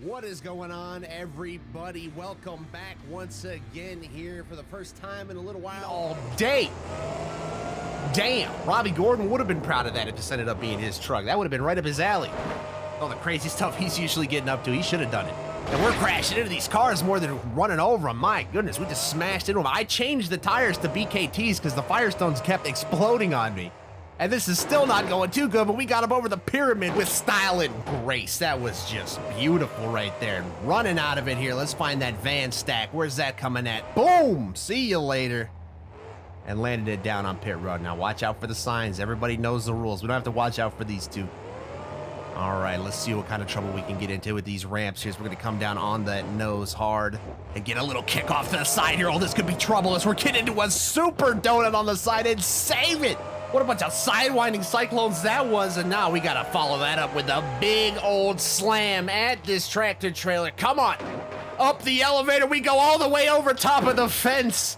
What is going on, everybody? Welcome back once again here for the first time in a little while. All day. Damn, Robbie Gordon would have been proud of that if this ended up being his truck. That would have been right up his alley. All the crazy stuff he's usually getting up to, he should have done it. And we're crashing into these cars more than running over them. My goodness, we just smashed into them. I changed the tires to BKTs because the Firestones kept exploding on me. And this is still not going too good, but we got him over the pyramid with style and grace. That was just beautiful right there. Running out of it here. Let's find that van stack. Where's that coming at? Boom! See you later. And landed it down on pit road. Now watch out for the signs. Everybody knows the rules. We don't have to watch out for these two. All right, let's see what kind of trouble we can get into with these ramps here. So we're going to come down on that nose hard and get a little kick off to the side here. Oh, this could be trouble as we're getting into a super donut on the side and save it. What a bunch of sidewinding cyclones that was, and now we gotta follow that up with a big old slam at this tractor trailer. Come on, up the elevator, we go all the way over top of the fence.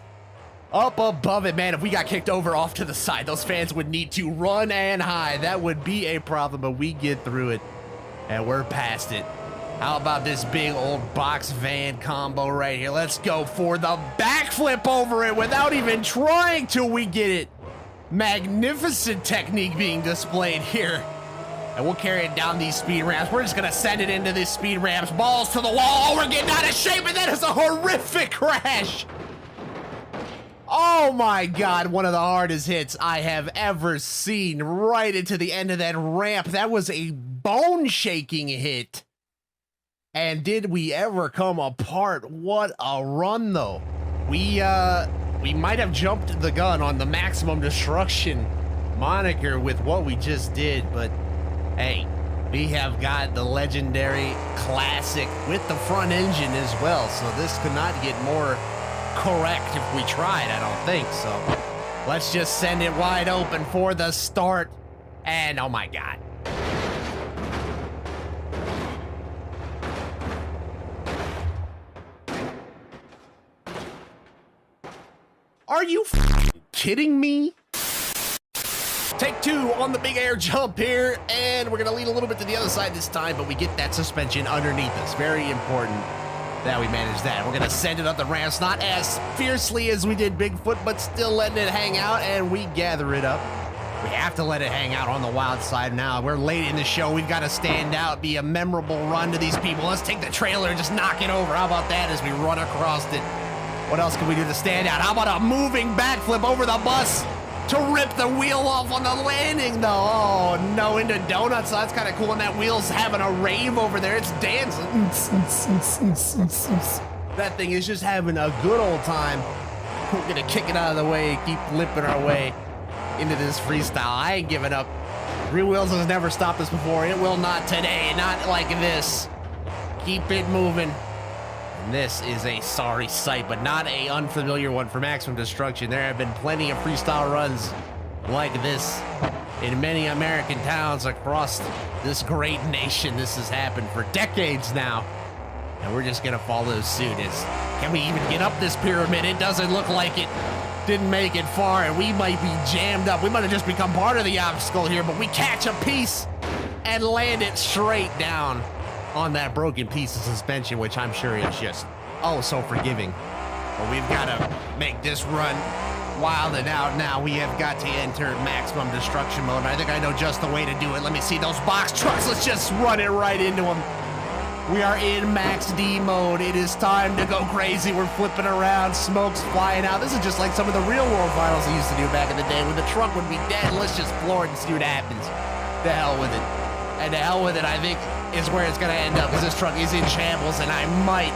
Up above it, man, if we got kicked over off to the side, those fans would need to run and hide. That would be a problem, but we get through it, and we're past it. How about this big old box van combo right here? Let's go for the backflip over it without even trying till we get it. Magnificent technique being displayed here. And we'll carry it down these speed ramps. We're just gonna send it into these speed ramps. Balls to the wall. Oh, we're getting out of shape, and that is a horrific crash. Oh my God, one of the hardest hits I have ever seen, right into the end of that ramp. That was a bone-shaking hit. And did we ever come apart? What a run, though. We might have jumped the gun on the maximum destruction moniker with what we just did, but hey, we have got the legendary classic with the front engine as well, so this could not get more correct if we tried, I don't think. So let's just send it wide open for the start, and oh my God. Are you kidding me? Take two on the big air jump here, and we're gonna lean a little bit to the other side this time, but we get that suspension underneath us. Very important that we manage that. We're gonna send it up the ramps, not as fiercely as we did Bigfoot, but still letting it hang out, and we gather it up. We have to let it hang out on the wild side now. We're late in the show. We've got to stand out, be a memorable run to these people. Let's take the trailer and just knock it over. How about that as we run across it? What else can we do to stand out? How about a moving backflip over the bus to rip the wheel off on the landing, though? Oh, no, into donuts. That's kind of cool. And that wheel's having a rave over there. It's dancing. That thing is just having a good old time. We're going to kick it out of the way, keep limping our way into this freestyle. I ain't giving up. Real Wheels has never stopped us before. It will not today. Not like this. Keep it moving. And this is a sorry sight, but not a unfamiliar one for Maximum Destruction. There have been plenty of freestyle runs like this in many American towns across this great nation. This has happened for decades now, and we're just gonna follow suit. Can we even get up this pyramid? It doesn't look like it. Didn't make it far, and we might be jammed up. We might have just become part of the obstacle here, but we catch a piece and land it straight down on that broken piece of suspension, which I'm sure is just, oh, so forgiving. But we've got to make this run wild and out now. We have got to enter maximum destruction mode. I think I know just the way to do it. Let me see those box trucks. Let's just run it right into them. We are in max D mode. It is time to go crazy. We're flipping around. Smoke's flying out. This is just like some of the real world finals I used to do back in the day when the truck would be dead. Let's just floor it and see what happens. The hell with it. And the hell with it, I think, is where it's gonna end up, because this truck is in shambles, and I might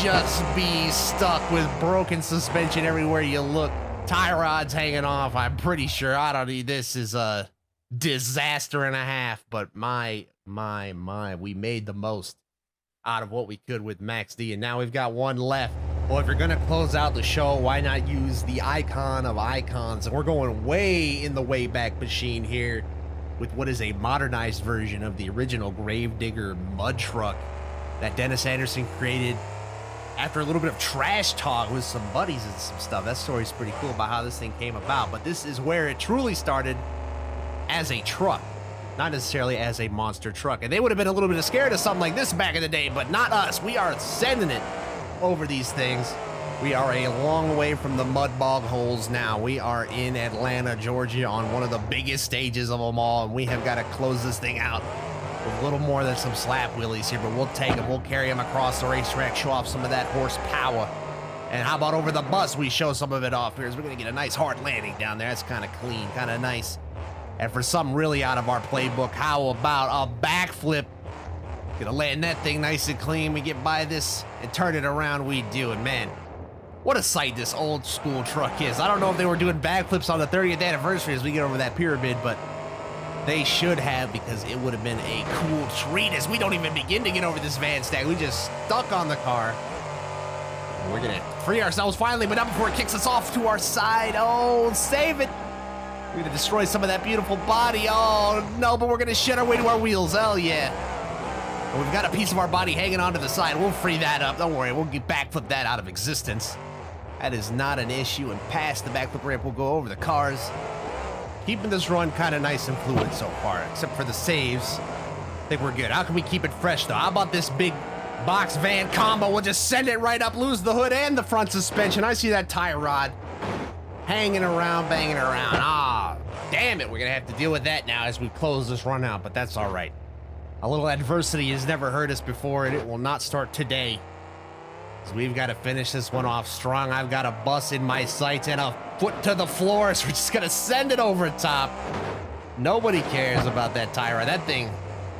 just be stuck with broken suspension everywhere you look. Tie rods hanging off, I'm pretty sure. I don't need, this is a disaster and a half, but my, we made the most out of what we could with Max D, and now we've got one left. Well, if you're gonna close out the show, why not use the icon of icons? And we're going way in the Wayback Machine here with what is a modernized version of the original Gravedigger mud truck that Dennis Anderson created after a little bit of trash talk with some buddies and some stuff. That story's pretty cool about how this thing came about, but this is where it truly started as a truck. not necessarily as a monster truck. And they would have been a little bit scared of something like this back in the day, but not us. We are sending it over these things. We are a long way from the mud bog holes now. We are in Atlanta, Georgia on one of the biggest stages of them all, and we have got to close this thing out with a little more than some slap wheelies here, but we'll take them. We'll carry them across the racetrack, show off some of that horsepower. And how about over the bus, we show some of it off here, as we're going to get a nice hard landing down there. That's kind of clean, kind of nice. And for something really out of our playbook, how about a backflip? Gonna land that thing nice and clean. We get by this and turn it around, we do. And man, what a sight this old school truck is. I don't know if they were doing backflips on the 30th anniversary as we get over that pyramid, but they should have, because it would have been a cool treat as we don't even begin to get over this van stack. We just stuck on the car. We're gonna free ourselves finally, but not before it kicks us off to our side. Oh, save it. We're gonna destroy some of that beautiful body. Oh no, but we're gonna shed our way to our wheels. Hell yeah. And we've got a piece of our body hanging onto the side. We'll free that up. Don't worry, we'll get backflip that out of existence. That is not an issue. And past the backflip ramp, we'll go over the cars. Keeping this run kind of nice and fluid so far, except for the saves. I think we're good. How can we keep it fresh though? How about this big box van combo? We'll just send it right up, lose the hood and the front suspension. I see that tie rod hanging around, banging around. Ah, damn it. We're going to have to deal with that now as we close this run out, but that's all right. A little adversity has never hurt us before, and it will not start today. So we've got to finish this one off strong. I've got a bus in my sights and a foot to the floor, so we're just going to send it over top. Nobody cares about that tie rod. That thing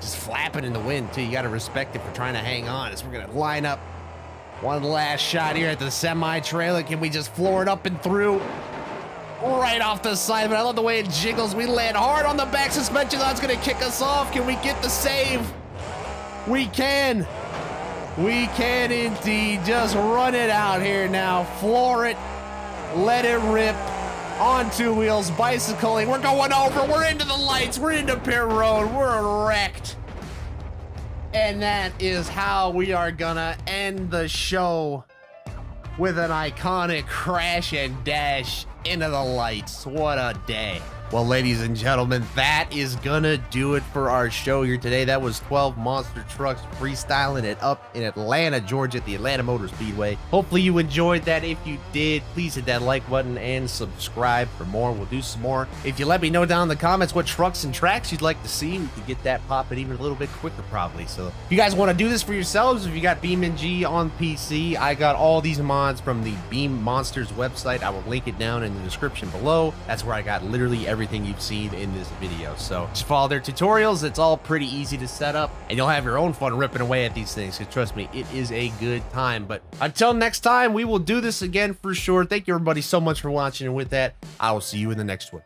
just flapping in the wind, too. You got to respect it for trying to hang on. As we're going to line up one last shot here at the semi-trailer. Can we just floor it up and through? Right off the side, but I love the way it jiggles. We land hard on the back suspension. That's going to kick us off. Can we get the save? We can. We can indeed. Just run it out here now. Floor it. Let it rip. On two wheels, bicycling. We're going over. We're into the lights. We're into pit road. We're wrecked. And that is how we are going to end the show, with an iconic crash and dash into the lights. What a day. Well, ladies and gentlemen, that is gonna do it for our show here today. That was 12 monster trucks freestyling it up in Atlanta, Georgia at the Atlanta Motor Speedway. Hopefully you enjoyed that. If you did, please hit that like button and subscribe for more. We'll do some more. If you let me know down in the comments what trucks and tracks you'd like to see, we could get that popping even a little bit quicker probably. So if you guys want to do this for yourselves, if you got Beamng on PC, I got all these mods from the Beam Monsters website. I will link it down in the description below. That's where I got literally everything you've seen in this video. So just follow their tutorials. It's all pretty easy to set up, and you'll have your own fun ripping away at these things, because trust me, it is a good time. But until next time, we will do this again for sure. Thank you everybody so much for watching, and with that, I will see you in the next one.